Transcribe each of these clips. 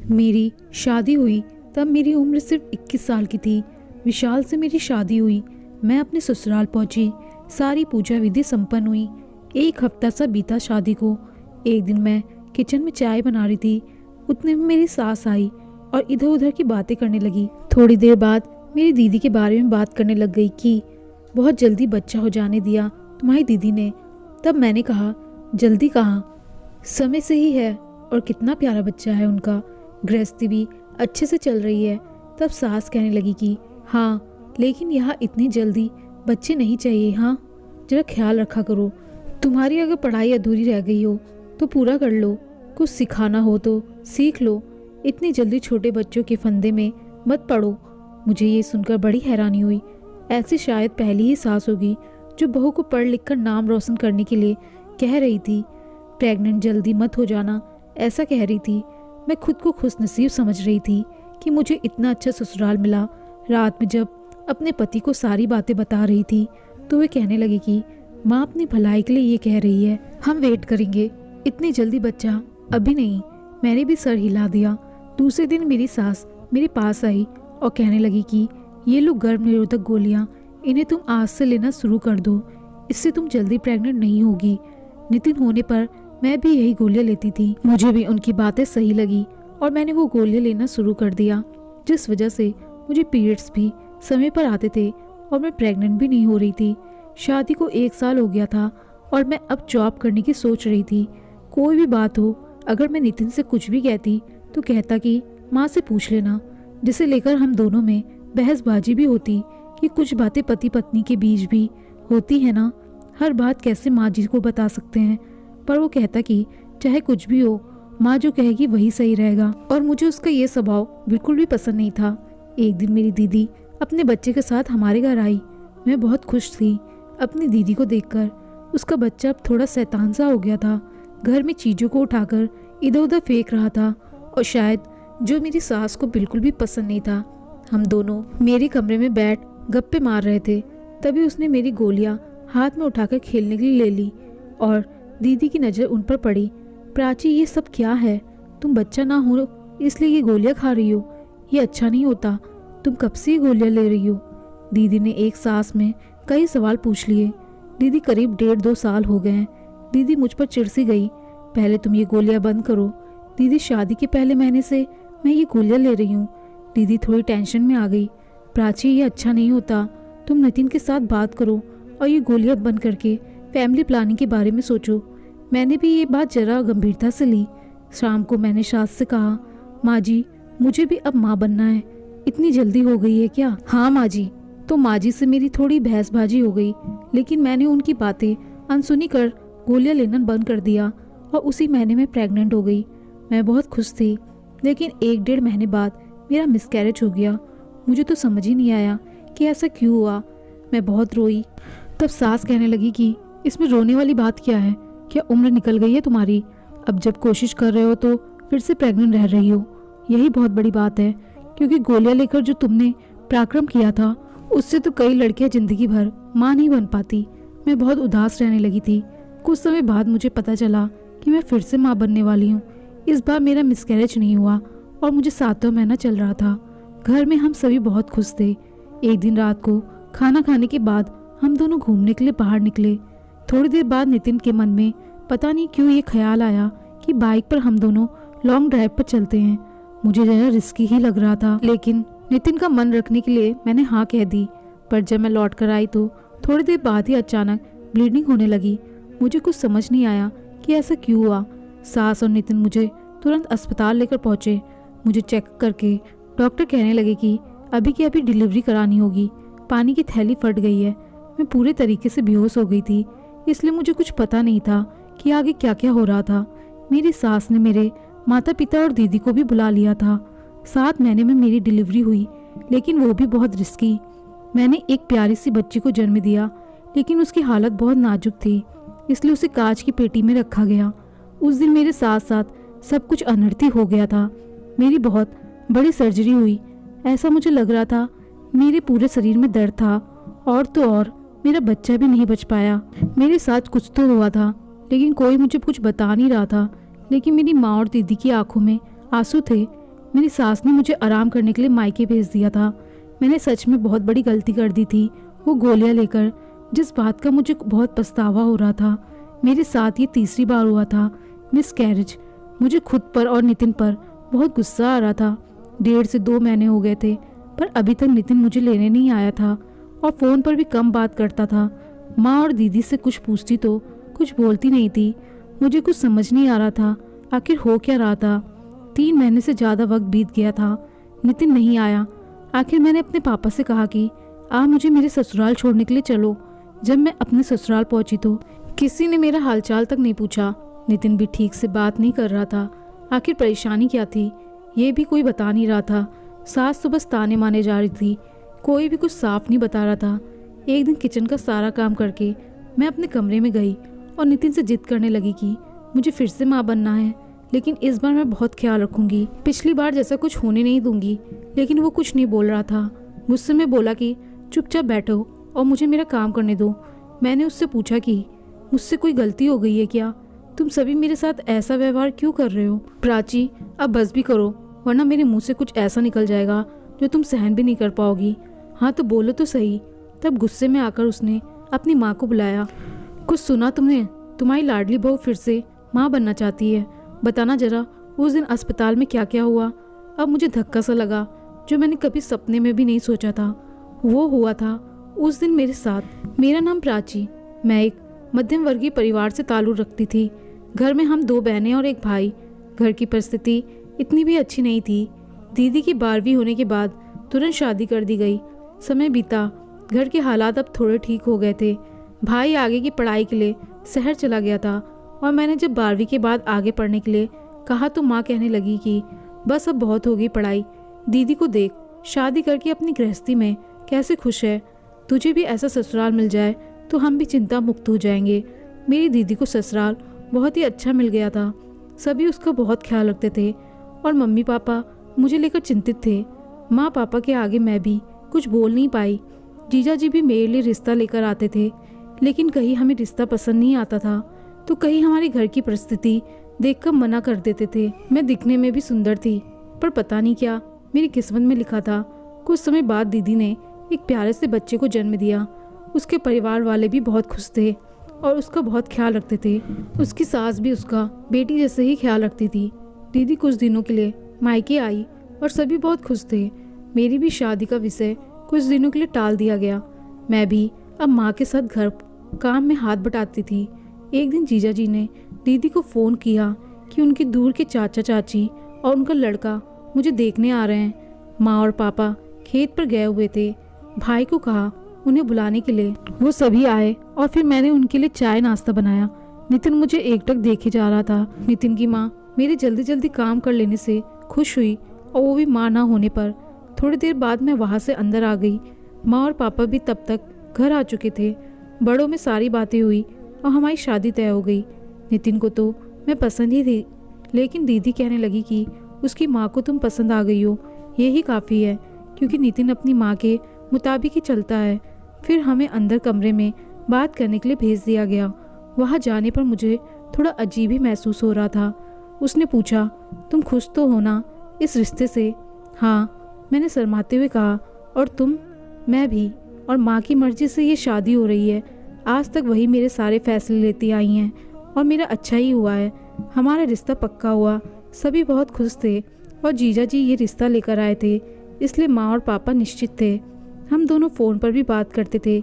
मेरी शादी हुई तब मेरी उम्र सिर्फ 21 साल की थी। विशाल से मेरी शादी हुई, मैं अपने ससुराल पहुंची, सारी पूजा विधि संपन्न हुई। एक हफ्ता सा बीता शादी को। एक दिन मैं किचन में चाय बना रही थी, उतने में मेरी सास आई और इधर उधर की बातें करने लगी। थोड़ी देर बाद मेरी दीदी के बारे में बात करने लग गई कि बहुत जल्दी बच्चा हो जाने दिया तुम्हारी दीदी ने। तब मैंने कहा, जल्दी कहाँ, समय से ही है और कितना प्यारा बच्चा है उनका, गृहस्थी भी अच्छे से चल रही है। तब सास कहने लगी कि हाँ, लेकिन यहाँ इतनी जल्दी बच्चे नहीं चाहिए, हाँ जरा ख्याल रखा करो। तुम्हारी अगर पढ़ाई अधूरी रह गई हो तो पूरा कर लो, कुछ सिखाना हो तो सीख लो, इतनी जल्दी छोटे बच्चों के फंदे में मत पड़ो। मुझे ये सुनकर बड़ी हैरानी हुई। ऐसी शायद पहली ही सास होगी जो बहू को पढ़ लिख कर नाम रोशन करने के लिए कह रही थी। प्रेग्नेंट जल्दी मत हो जाना, ऐसा कह रही थी। मैं खुद को खुशनसीब समझ रही थी कि मुझे इतना अच्छा ससुराल मिला। रात में जब अपने पति को सारी बातें बता रही थी तो वे कहने लगे कि माँ अपनी भलाई के लिए ये कह रही है, हम वेट करेंगे, इतनी जल्दी बच्चा अभी नहीं। मैंने भी सर हिला दिया। दूसरे दिन मेरी सास मेरे पास आई और कहने लगी कि ये लो गर्भ निरोधक गोलियां, इन्हें तुम आज से लेना शुरू कर दो, इससे तुम जल्दी प्रेग्नेंट नहीं होगी। नितिन होने पर मैं भी यही गोलियां लेती थी। मुझे भी उनकी बातें सही लगी और मैंने वो गोलियां लेना शुरू कर दिया, जिस वजह से मुझे पीरियड्स भी समय पर आते थे और मैं प्रेग्नेंट भी नहीं हो रही थी। शादी को 1 साल हो गया था और मैं अब जॉब करने की सोच रही थी। कोई भी बात हो, अगर मैं नितिन से कुछ भी कहती तो कहता कि माँ से पूछ लेना, जिसे लेकर हम दोनों में बहसबाजी भी होती कि कुछ बातें पति पत्नी के बीच भी होती है ना, हर बात कैसे माँ जी को बता सकते हैं। पर वो कहता कि चाहे कुछ भी हो, माँ जो कहेगी वही सही रहेगा, और मुझे उसका ये स्वभाव बिल्कुल भी पसंद नहीं था। एक दिन मेरी दीदी अपने बच्चे के साथ हमारे घर आई। मैं बहुत खुश थी अपनी दीदी को देखकर। उसका बच्चा अब थोड़ा शैतान सा हो गया था, घर में चीज़ों को उठाकर इधर उधर फेंक रहा था, और शायद जो मेरी सास को बिल्कुल भी पसंद नहीं था। हम दोनों मेरे कमरे में बैठ गप्पे मार रहे थे, तभी उसने मेरी गोलियां हाथ में उठाकर खेलने के लिए ले ली और दीदी की नज़र उन पर पड़ी। प्राची, ये सब क्या है? तुम बच्चा ना हो इसलिए ये गोलियां खा रही हो, ये अच्छा नहीं होता। तुम कब से ये गोलियां ले रही हो? दीदी ने एक सांस में कई सवाल पूछ लिए। दीदी करीब 1.5-2 साल हो गए हैं। दीदी मुझ पर चिढ़ सी गई। पहले तुम ये गोलियां बंद करो। दीदी, शादी के पहले महीने से मैं ये गोलियां ले रही हूँ। दीदी थोड़ी टेंशन में आ गई। प्राची, ये अच्छा नहीं होता, तुम नितिन के साथ बात करो और ये गोलियां बंद करके फैमिली प्लानिंग के बारे में सोचो। मैंने भी ये बात जरा गंभीरता से ली। शाम को मैंने सास से कहा, माँ जी, मुझे भी अब माँ बनना है, इतनी जल्दी हो गई है क्या? हाँ माँ जी। तो माँ जी से मेरी थोड़ी बहसबाजी हो गई, लेकिन मैंने उनकी बातें अनसुनी कर गोलियां लेना बंद कर दिया और उसी महीने में प्रेग्नेंट हो गई। मैं बहुत खुश थी, लेकिन 1-1.5 महीने बाद मेरा मिसकैरेज हो गया। मुझे तो समझ ही नहीं आया कि ऐसा क्यों हुआ। मैं बहुत रोई। तब सास कहने लगी कि इसमें रोने वाली बात क्या है? क्या उम्र निकल गई है तुम्हारी? अब जब कोशिश कर रहे हो तो फिर से प्रेग्नेंट रह रही हो, यही बहुत बड़ी बात है। क्योंकि गोलियां लेकर जो तुमने पराक्रम किया था, उससे तो कई लड़कियां जिंदगी भर माँ नहीं बन पाती। मैं बहुत उदास रहने लगी थी। कुछ समय बाद मुझे पता चला कि मैं फिर से माँ बनने वाली हूँ। इस बार मेरा मिसकैरेज नहीं हुआ और मुझे 7वां महीना चल रहा था। घर में हम सभी बहुत खुश थे। एक दिन रात को खाना खाने के बाद हम दोनों घूमने के लिए बाहर निकले। थोड़ी देर बाद नितिन के मन में पता नहीं क्यों ये ख्याल आया कि बाइक पर हम दोनों लॉन्ग ड्राइव पर चलते हैं। मुझे जरा रिस्की ही लग रहा था, लेकिन नितिन का मन रखने के लिए मैंने हाँ कह दी। पर जब मैं लौट कर आई तो थोड़ी देर बाद ही अचानक ब्लीडिंग होने लगी। मुझे कुछ समझ नहीं आया कि ऐसा क्यों हुआ। सास और नितिन मुझे तुरंत अस्पताल लेकर पहुंचे। मुझे चेक करके डॉक्टर कहने लगे कि अभी की अभी डिलीवरी करानी होगी, पानी की थैली फट गई है। मैं पूरे तरीके से बेहोश हो गई थी, इसलिए मुझे कुछ पता नहीं था कि आगे क्या क्या हो रहा था। मेरी सास ने मेरे माता पिता और दीदी को भी बुला लिया था। 7 महीने में मेरी डिलीवरी हुई, लेकिन वो भी बहुत रिस्की। मैंने एक प्यारी सी बच्ची को जन्म दिया, लेकिन उसकी हालत बहुत नाजुक थी, इसलिए उसे कांच की पेटी में रखा गया। उस दिन मेरे साथ साथ सब कुछ अनर्थी हो गया था। मेरी बहुत बड़ी सर्जरी हुई। ऐसा मुझे लग रहा था मेरे पूरे शरीर में दर्द था, और तो और मेरा बच्चा भी नहीं बच पाया। मेरे साथ कुछ तो हुआ था, लेकिन कोई मुझे कुछ बता नहीं रहा था। लेकिन मेरी माँ और दीदी की आंखों में आंसू थे। मेरी सास ने मुझे आराम करने के लिए मायके भेज दिया था। मैंने सच में बहुत बड़ी गलती कर दी थी वो गोलियां लेकर, जिस बात का मुझे बहुत पछतावा हो रहा था। मेरे साथ ये तीसरी बार हुआ था मिस कैरेज। मुझे खुद पर और नितिन पर बहुत गुस्सा आ रहा था। 1.5 से 2 महीने हो गए थे, पर अभी तक नितिन मुझे लेने नहीं आया था और फ़ोन पर भी कम बात करता था। माँ और दीदी से कुछ पूछती तो कुछ बोलती नहीं थी। मुझे कुछ समझ नहीं आ रहा था आखिर हो क्या रहा था। 3 महीने से ज़्यादा वक्त बीत गया था, नितिन नहीं आया। आखिर मैंने अपने पापा से कहा कि आप मुझे मेरे ससुराल छोड़ने के लिए चलो। जब मैं अपने ससुराल पहुंची तो किसी ने मेरा हालचाल तक नहीं पूछा। नितिन भी ठीक से बात नहीं कर रहा था। आखिर परेशानी क्या थी ये भी कोई बता नहीं रहा था। सास तो बस ताने माने जा रही थी, कोई भी कुछ साफ नहीं बता रहा था। एक दिन किचन का सारा काम करके मैं अपने कमरे में गई और नितिन से जिद करने लगी कि मुझे फिर से माँ बनना है, लेकिन इस बार मैं बहुत ख्याल रखूंगी। पिछली बार जैसा कुछ होने नहीं दूंगी। लेकिन वो कुछ नहीं बोल रहा था। गुस्से में बोला कि चुपचाप बैठो और मुझे मेरा काम करने दो। मैंने उससे पूछा कि मुझसे कोई गलती हो गई है क्या? तुम सभी मेरे साथ ऐसा व्यवहार क्यों कर रहे हो? प्राची, अब बस भी करो, वरना मेरे मुंह से कुछ ऐसा निकल जाएगा जो तुम सहन भी नहीं कर पाओगी। हाँ तो बोलो तो सही। तब गुस्से में आकर उसने अपनी माँ को बुलाया। कुछ सुना तुमने? तुम्हारी लाडली बहू फिर से माँ बनना चाहती है। बताना जरा उस दिन अस्पताल में क्या क्या हुआ। अब मुझे धक्का सा लगा जो मैंने कभी सपने में भी नहीं सोचा था। वो हुआ था उस दिन मेरे साथ। मेरा नाम प्राची। मैं एक मध्यम वर्गीय परिवार से ताल्लुक़ रखती थी। घर में हम 2 बहनें और एक भाई। घर की परिस्थिति इतनी भी अच्छी नहीं थी। दीदी की 12वीं होने के बाद तुरंत शादी कर दी गई। समय बीता, घर के हालात अब थोड़े ठीक हो गए थे। भाई आगे की पढ़ाई के लिए शहर चला गया था और मैंने जब 12वीं के बाद आगे पढ़ने के लिए कहा तो माँ कहने लगी कि बस अब बहुत हो गई पढ़ाई। दीदी को देख, शादी करके अपनी गृहस्थी में कैसे खुश है। तुझे भी ऐसा ससुराल मिल जाए तो हम भी चिंता मुक्त हो जाएंगे। मेरी दीदी को ससुराल बहुत ही अच्छा मिल गया था। सभी उसका बहुत ख्याल रखते थे और मम्मी पापा मुझे लेकर चिंतित थे। माँ पापा के आगे मैं भी कुछ बोल नहीं पाई। जीजा जी भी मेरे लिए रिश्ता लेकर आते थे, लेकिन कहीं हमें रिश्ता पसंद नहीं आता था तो कहीं हमारे घर की परिस्थिति देखकर मना कर देते थे। मैं दिखने में भी सुंदर थी, पर पता नहीं क्या मेरी किस्मत में लिखा था। कुछ समय बाद दीदी ने एक प्यारे से बच्चे को जन्म दिया। उसके परिवार वाले भी बहुत खुश थे और उसका बहुत ख्याल रखते थे। उसकी सास भी उसका बेटी जैसे ही ख्याल रखती थी। दीदी कुछ दिनों के लिए मायके आई और सभी बहुत खुश थे। मेरी भी शादी का विषय कुछ दिनों के लिए टाल दिया गया। मैं भी अब माँ के साथ घर काम में हाथ बटाती थी। एक दिन जीजा जी ने दीदी को फ़ोन किया कि उनके दूर के चाचा चाची और उनका लड़का मुझे देखने आ रहे हैं। माँ और पापा खेत पर गए हुए थे। भाई को कहा उन्हें बुलाने के लिए। वो सभी आए और फिर मैंने उनके लिए चाय नाश्ता बनाया। नितिन मुझे एकटक देखे जा रहा था। नितिन की माँ मेरे जल्दी जल्दी काम कर लेने से खुश हुई और वो भी माँ ना होने पर। थोड़ी देर बाद मैं वहाँ से अंदर आ गई। माँ और पापा भी तब तक घर आ चुके थे। बड़ों में सारी बातें हुई और हमारी शादी तय हो गई। नितिन को तो मैं पसंद ही थी, लेकिन दीदी कहने लगी कि उसकी माँ को तुम पसंद आ गई हो, यही काफ़ी है, क्योंकि नितिन अपनी माँ के मुताबिक ही चलता है। फिर हमें अंदर कमरे में बात करने के लिए भेज दिया गया। वहाँ जाने पर मुझे थोड़ा अजीब ही महसूस हो रहा था। उसने पूछा, तुम खुश तो हो ना इस रिश्ते से? हाँ, मैंने शर्माते हुए कहा। और तुम? मैं भी। और माँ की मर्जी से ये शादी हो रही है। आज तक वही मेरे सारे फैसले लेती आई हैं और मेरा अच्छा ही हुआ है। हमारा रिश्ता पक्का हुआ। सभी बहुत खुश थे और जीजा जी ये रिश्ता लेकर आए थे, इसलिए माँ और पापा निश्चित थे। हम दोनों फ़ोन पर भी बात करते थे,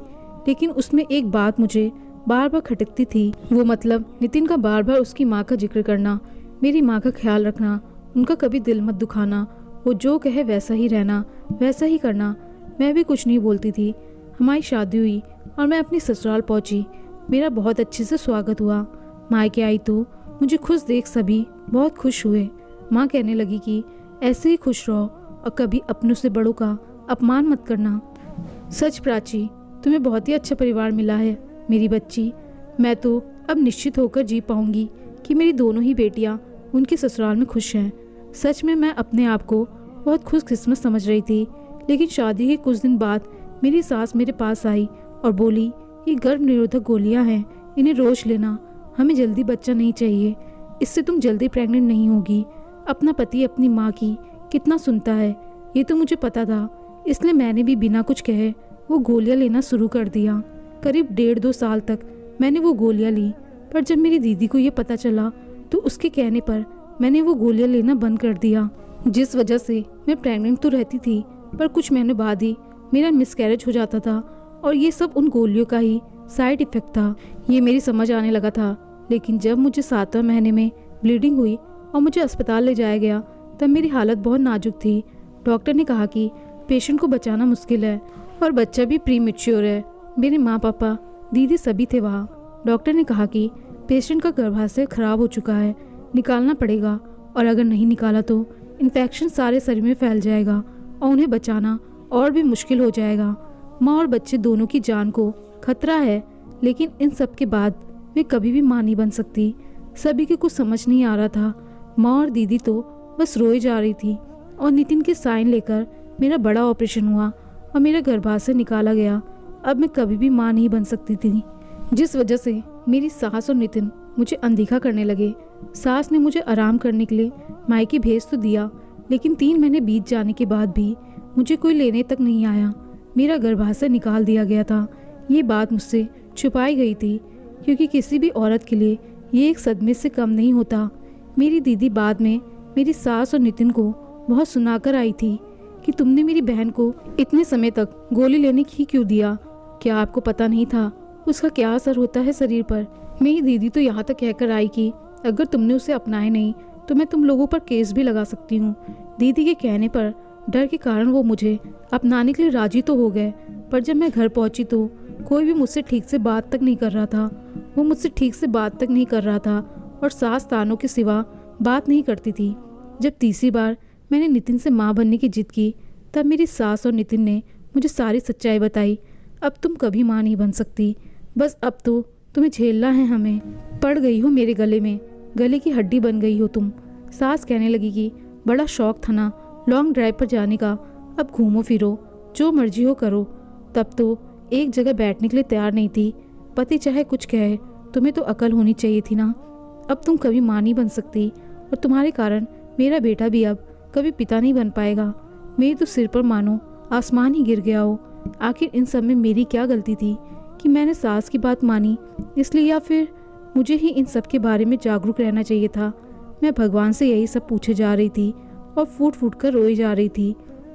लेकिन उसमें एक बात मुझे बार बार खटकती थी। वो मतलब नितिन का बार बार उसकी माँ का जिक्र करना, मेरी माँ का ख्याल रखना, उनका कभी दिल मत दुखाना, वो जो कहे वैसा ही रहना, वैसा ही करना। मैं भी कुछ नहीं बोलती थी। हमारी शादी हुई और मैं अपनी ससुराल पहुंची। मेरा बहुत अच्छे से स्वागत हुआ। मायके आई तो मुझे खुश देख सभी बहुत खुश हुए। माँ कहने लगी कि ऐसे ही खुश रहो और कभी अपनों से बड़ों का अपमान मत करना। सच प्राची, तुम्हें बहुत ही अच्छा परिवार मिला है मेरी बच्ची। मैं तो अब निश्चित होकर जी पाऊंगी कि मेरी दोनों ही बेटियां उनके ससुराल में खुश हैं। सच में मैं अपने आप को बहुत खुशकिस्मत समझ रही थी, लेकिन शादी के कुछ दिन बाद मेरी सास मेरे पास आई और बोली, ये गर्भ निरोधक गोलियां हैं, इन्हें रोज लेना। हमें जल्दी बच्चा नहीं चाहिए, इससे तुम जल्दी प्रेग्नेंट नहीं होगी। अपना पति अपनी माँ की कितना सुनता है ये तो मुझे पता था, इसलिए मैंने भी बिना कुछ कहे वो गोलियां लेना शुरू कर दिया। करीब 1.5-2 साल तक मैंने वो गोलियां ली, पर जब मेरी दीदी को ये पता चला तो उसके कहने पर मैंने वो गोलियां लेना बंद कर दिया, जिस वजह से मैं प्रेग्नेंट तो रहती थी पर कुछ महीने बाद ही मेरा मिसकैरेज हो जाता था और ये सब उन गोलियों का ही साइड इफ़ेक्ट था। ये मेरी समझ आने लगा था, लेकिन जब मुझे 7वें महीने में ब्लीडिंग हुई और मुझे अस्पताल ले जाया गया तब मेरी हालत बहुत नाजुक थी। डॉक्टर ने कहा कि पेशेंट को बचाना मुश्किल है और बच्चा भी प्री मैच्योर है। मेरे माँ पापा दीदी सभी थे वहाँ। डॉक्टर ने कहा कि पेशेंट का गर्भाशय खराब हो चुका है, निकालना पड़ेगा और अगर नहीं निकाला तो इन्फेक्शन सारे शरीर में फैल जाएगा और उन्हें बचाना और भी मुश्किल हो जाएगा। माँ और बच्चे दोनों की जान को खतरा है, लेकिन इन सब के बाद वे कभी भी माँ नहीं बन सकती। सभी के कुछ समझ नहीं आ रहा था। माँ और दीदी तो बस रोए जा रही थी और नितिन के साइन लेकर मेरा बड़ा ऑपरेशन हुआ और मेरा गर्भाशय निकाला गया। अब मैं कभी भी माँ नहीं बन सकती थी, जिस वजह से मेरी सास और नितिन मुझे अनदेखा करने लगे। सास ने मुझे आराम करने के लिए मायके भेज तो दिया, लेकिन 3 महीने बीत जाने के बाद भी मुझे कोई लेने तक नहीं आया। मेरा गर्भाशय निकाल दिया गया था। ये बात मुझसे छुपाई गई थी, क्योंकि किसी भी औरत के लिए ये एक सदमे से कम नहीं होता। मेरी दीदी बाद में मेरी सास और नितिन को बहुत सुनाकर आई थी कि तुमने मेरी बहन को इतने समय तक गोली लेने की क्यों दिया? क्या आपको पता नहीं था उसका क्या असर होता है शरीर पर? मेरी दीदी तो यहाँ तक कहकर आई कि अगर तुमने उसे अपनाए नहीं तो मैं तुम लोगों पर केस भी लगा सकती हूँ। दीदी के कहने पर डर के कारण वो मुझे अपनाने के लिए राजी तो हो गए, पर जब मैं घर पहुँची तो कोई भी मुझसे ठीक से बात तक नहीं कर रहा था। वो मुझसे ठीक से बात तक नहीं कर रहा था और सास तानों के सिवा बात नहीं करती थी। जब तीसरी बार मैंने नितिन से माँ बनने की जिद की तब मेरी सास और नितिन ने मुझे सारी सच्चाई बताई। अब तुम कभी माँ नहीं बन सकती, बस अब तो तुम्हें झेलना है हमें। पड़ गई हो मेरे गले में, गले की हड्डी बन गई हो तुम। सास कहने लगी कि बड़ा शौक था ना लॉन्ग ड्राइव पर जाने का, अब घूमो फिरो, जो मर्जी हो करो। तब तो एक जगह बैठने के लिए तैयार नहीं थी। पति चाहे कुछ कहे, तुम्हें तो अकल होनी चाहिए थी ना। अब तुम कभी माँ नहीं बन सकती और तुम्हारे कारण मेरा बेटा भी अब कभी पिता नहीं बन पाएगा। मेरे तो सिर पर मानो आसमान ही गिर गया हो। आखिर इन सब में मेरी क्या गलती थी कि मैंने सास की बात मानी इसलिए, या फिर मुझे ही इन सब के बारे में जागरूक रहना चाहिए था? मैं भगवान से यही सब पूछे जा रही थी और फूट फूट कर रोई जा रही थी।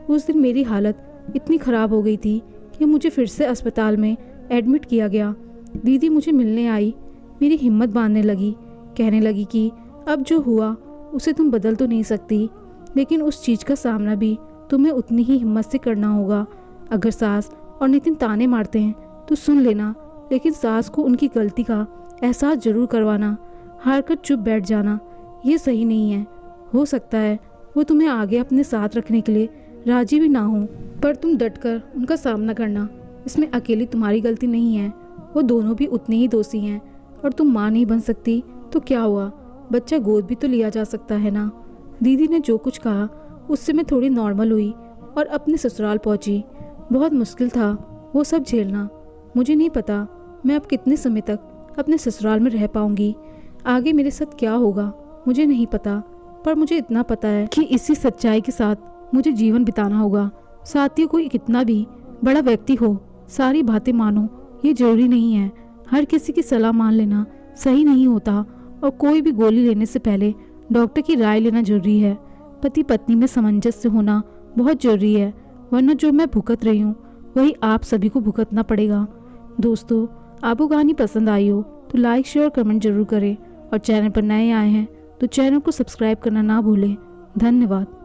उस दिन मेरी हालत इतनी ख़राब हो गई थी कि मुझे फिर से अस्पताल में एडमिट किया गया। दीदी मुझे मिलने आई, मेरी हिम्मत बांधने लगी, कहने लगी कि अब जो हुआ उसे तुम बदल तो नहीं सकती, लेकिन उस चीज़ का सामना भी तुम्हें उतनी ही हिम्मत से करना होगा। अगर सास और नितिन ताने मारते हैं तो सुन लेना, लेकिन सास को उनकी गलती का एहसास जरूर करवाना। हार कर चुप बैठ जाना ये सही नहीं है। हो सकता है वो तुम्हें आगे अपने साथ रखने के लिए राजी भी ना हो, पर तुम डटकर उनका सामना करना। इसमें अकेली तुम्हारी गलती नहीं है, वो दोनों भी उतने ही दोषी हैं। और तुम माँ नहीं बन सकती तो क्या हुआ, बच्चा गोद भी तो लिया जा सकता है ना। दीदी ने जो कुछ कहा उससे मैं थोड़ी नॉर्मल हुई और अपने ससुराल पहुंची। बहुत मुश्किल था वो सब झेलना। मुझे नहीं पता मैं अब कितने समय तक अपने ससुराल में रह पाऊंगी। आगे मेरे साथ क्या होगा मुझे नहीं पता, पर मुझे इतना पता है कि इसी सच्चाई के साथ मुझे जीवन बिताना होगा। साथियों, कोई कितना भी बड़ा व्यक्ति हो, सारी बातें मानो ये जरूरी नहीं है। हर किसी की सलाह मान लेना सही नहीं होता और कोई भी गोली लेने से पहले डॉक्टर की राय लेना जरूरी है। पति पत्नी में सामंजस्य होना बहुत जरूरी है, वरना जो मैं भुगत रही हूँ वही आप सभी को भुगतना पड़ेगा। दोस्तों, आपको कहानी पसंद आई हो तो लाइक शेयर और कमेंट जरूर करें और चैनल पर नए आए हैं तो चैनल को सब्सक्राइब करना ना भूलें। धन्यवाद।